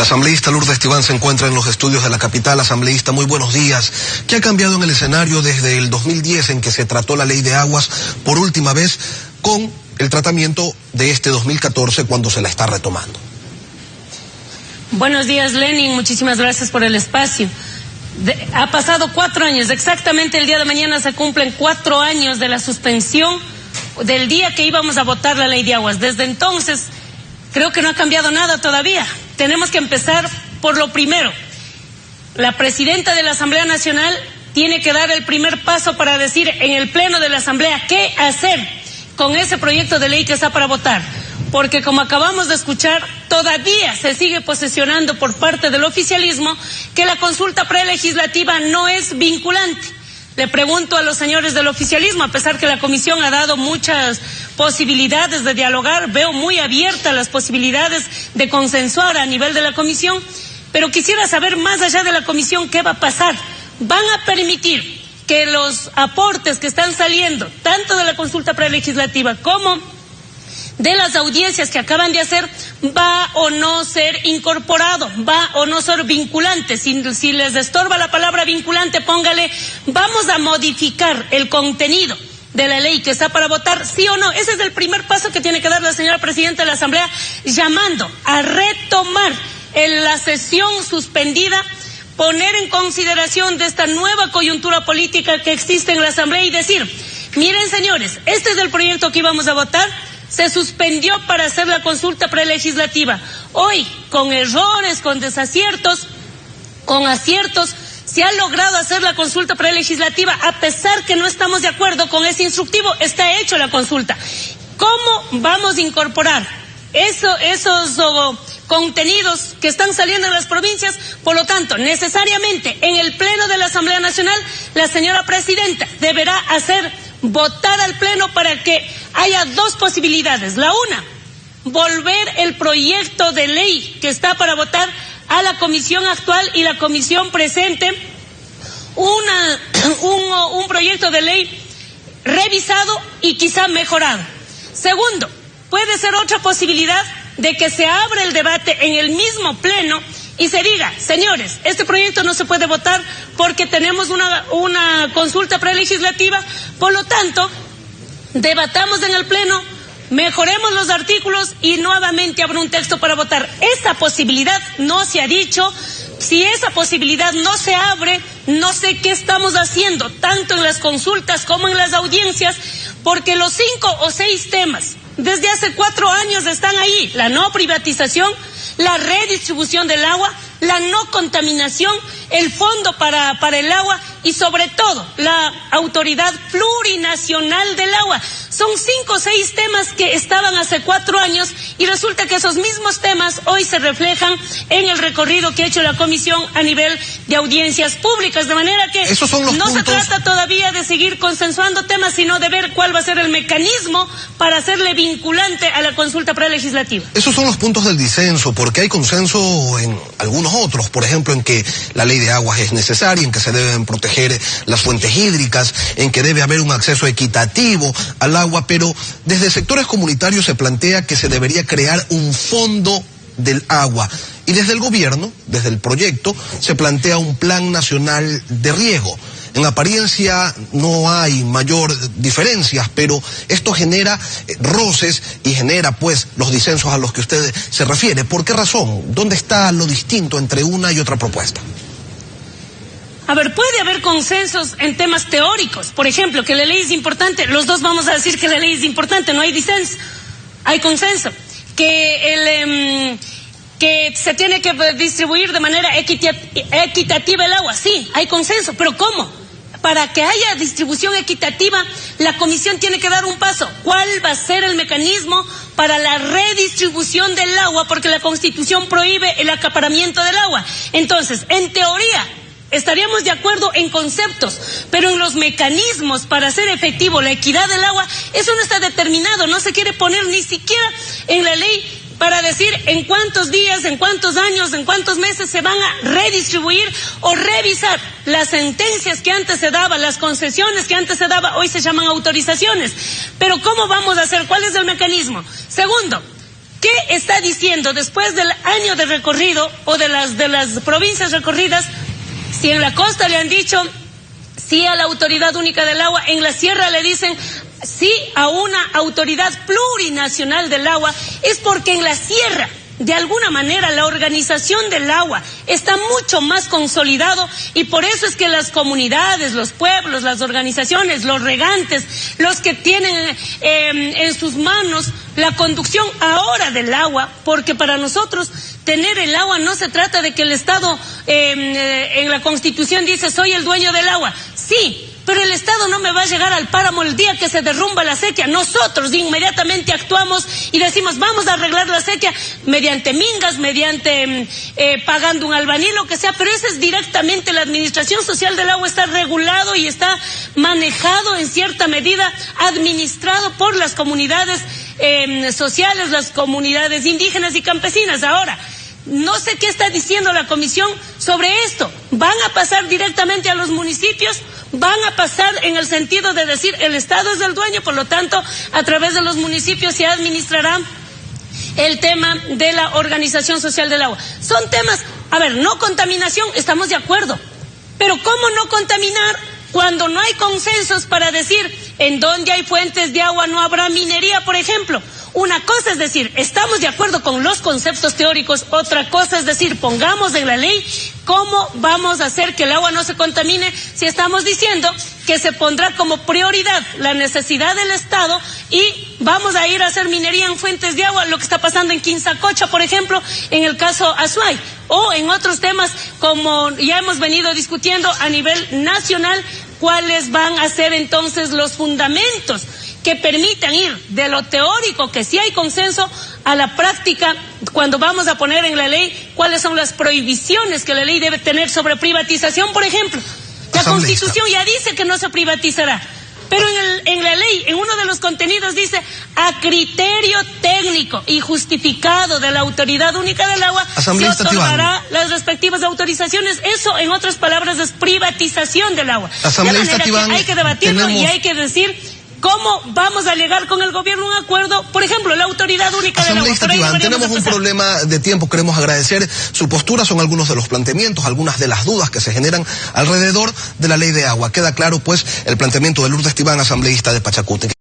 La asambleísta Lourdes Esteban se encuentra en los estudios de la capital. Asambleísta, muy buenos días. ¿Qué ha cambiado en el escenario desde el 2010 en que se trató la ley de aguas por última vez con el tratamiento de este 2014 cuando se la está retomando? Buenos días, Lenin. Muchísimas gracias por el espacio. Ha pasado 4 años. Exactamente el día de mañana se cumplen 4 años de la suspensión del día que íbamos a votar la ley de aguas. Desde entonces, creo que no ha cambiado nada todavía. Tenemos que empezar por lo primero. La presidenta de la Asamblea Nacional tiene que dar el primer paso para decir en el pleno de la Asamblea qué hacer con ese proyecto de ley que está para votar. Porque como acabamos de escuchar, todavía se sigue posesionando por parte del oficialismo que la consulta prelegislativa no es vinculante. Le pregunto a los señores del oficialismo, a pesar que la comisión ha dado muchas posibilidades de dialogar, veo muy abiertas las posibilidades de consensuar a nivel de la comisión, pero quisiera saber más allá de la comisión qué va a pasar. ¿Van a permitir que los aportes que están saliendo, tanto de la consulta prelegislativa como de las audiencias que acaban de hacer, va o no ser incorporado, va o no ser vinculante? Si les estorba la palabra vinculante, póngale, vamos a modificar el contenido de la ley que está para votar, sí o no. Ese es el primer paso que tiene que dar la señora presidenta de la Asamblea, llamando a retomar en la sesión suspendida, poner en consideración de esta nueva coyuntura política que existe en la Asamblea y decir, miren señores, este es el proyecto que íbamos a votar, se suspendió para hacer la consulta prelegislativa. Hoy, con errores, con desaciertos, con aciertos, se ha logrado hacer la consulta prelegislativa, a pesar que no estamos de acuerdo con ese instructivo, está hecho la consulta. ¿Cómo vamos a incorporar esos contenidos que están saliendo en las provincias? Por lo tanto, necesariamente, en el pleno de la Asamblea Nacional, la señora presidenta deberá hacer votar al pleno para que haya 2 posibilidades. La una, volver el proyecto de ley que está para votar a la comisión actual y la comisión presente un proyecto de ley revisado y quizá mejorado. Segundo, puede ser otra posibilidad de que se abra el debate en el mismo pleno y se diga, señores, este proyecto no se puede votar porque tenemos una consulta prelegislativa, por lo tanto, debatamos en el pleno, mejoremos los artículos y nuevamente habrá un texto para votar. Esa posibilidad no se ha dicho. Si esa posibilidad no se abre, no sé qué estamos haciendo, tanto en las consultas como en las audiencias, porque los 5 o 6 temas desde hace 4 años están ahí: la no privatización, la redistribución del agua, la no contaminación, el fondo para el agua y sobre todo la autoridad plurinacional del agua. Son 5 o 6 temas que estaban hace 4 años y resulta que esos mismos temas hoy se reflejan en el recorrido que ha hecho la comisión a nivel de audiencias públicas, de manera que no se trata todavía de seguir consensuando temas, sino de ver cuál va a ser el mecanismo para hacerle vinculante a la consulta prelegislativa. Esos son los puntos del disenso, porque hay consenso en algunos otros, por ejemplo, en que la ley de aguas es necesaria, en que se deben proteger las fuentes hídricas, en que debe haber un acceso equitativo al agua, pero desde sectores comunitarios se plantea que se debería crear un fondo del agua. Y desde el gobierno, desde el proyecto, se plantea un plan nacional de riego. En apariencia no hay mayor diferencias, pero esto genera roces y genera pues los disensos a los que usted se refiere. ¿Por qué razón? ¿Dónde está lo distinto entre una y otra propuesta? A ver, puede haber consensos en temas teóricos. Por ejemplo, que la ley es importante. Los dos vamos a decir que la ley es importante, no hay disenso. Hay consenso. Que se tiene que distribuir de manera equitativa el agua. Sí, hay consenso. ¿Pero cómo? Para que haya distribución equitativa, la comisión tiene que dar un paso. ¿Cuál va a ser el mecanismo para la redistribución del agua? Porque la Constitución prohíbe el acaparamiento del agua. Entonces, en teoría, estaríamos de acuerdo en conceptos, pero en los mecanismos para hacer efectivo la equidad del agua, eso no está determinado, no se quiere poner ni siquiera en la ley para decir en cuántos días, en cuántos años, en cuántos meses se van a redistribuir o revisar las sentencias que antes se daban, las concesiones que antes se daban, hoy se llaman autorizaciones. Pero ¿cómo vamos a hacer? ¿Cuál es el mecanismo? Segundo, ¿Qué está diciendo después del año de recorrido o de las provincias recorridas? Si en la costa le han dicho sí a la Autoridad Única del Agua, en la sierra le dicen sí a una autoridad plurinacional del agua, es porque en la sierra, de alguna manera, la organización del agua está mucho más consolidado y por eso es que las comunidades, los pueblos, las organizaciones, los regantes, los que tienen en sus manos la conducción ahora del agua, porque para nosotros tener el agua no se trata de que el Estado en la Constitución dice soy el dueño del agua. Sí, pero el Estado no me va a llegar al páramo el día que se derrumba la sequía. Nosotros inmediatamente actuamos y decimos vamos a arreglar la sequía mediante mingas, mediante pagando un albañil, lo que sea, pero eso es directamente la Administración Social del Agua, está regulado y está manejado en cierta medida, administrado por las comunidades sociales, las comunidades indígenas y campesinas. Ahora, no sé qué está diciendo la comisión sobre esto. ¿Van a pasar directamente a los municipios? ¿Van a pasar en el sentido de decir el Estado es el dueño, por lo tanto, a través de los municipios se administrará el tema de la Organización Social del Agua? Son temas, a ver, no contaminación, estamos de acuerdo, pero ¿cómo no contaminar cuando no hay consensos para decir en dónde hay fuentes de agua no habrá minería, por ejemplo? Una cosa es decir, estamos de acuerdo con los conceptos teóricos, otra cosa es decir, pongamos en la ley cómo vamos a hacer que el agua no se contamine si estamos diciendo que se pondrá como prioridad la necesidad del Estado y vamos a ir a hacer minería en fuentes de agua, lo que está pasando en Quinzacocha, por ejemplo, en el caso Azuay, o en otros temas como ya hemos venido discutiendo a nivel nacional, cuáles van a ser entonces los fundamentos que permitan ir de lo teórico, que sí hay consenso, a la práctica, cuando vamos a poner en la ley cuáles son las prohibiciones que la ley debe tener sobre privatización, por ejemplo. La Constitución ya dice que no se privatizará, pero en la ley, en uno de los contenidos dice, a criterio técnico y justificado de la Autoridad Única del Agua, se otorgará las respectivas autorizaciones. Eso, en otras palabras, es privatización del agua. De manera que hay que debatirlo y hay que decir ¿cómo vamos a llegar con el gobierno a un acuerdo? Por ejemplo, la Autoridad Única del Agua. Tenemos un problema de tiempo, queremos agradecer su postura, son algunos de los planteamientos, algunas de las dudas que se generan alrededor de la ley de agua. Queda claro, pues, el planteamiento de Lourdes Tibán, asambleísta de Pachacuti.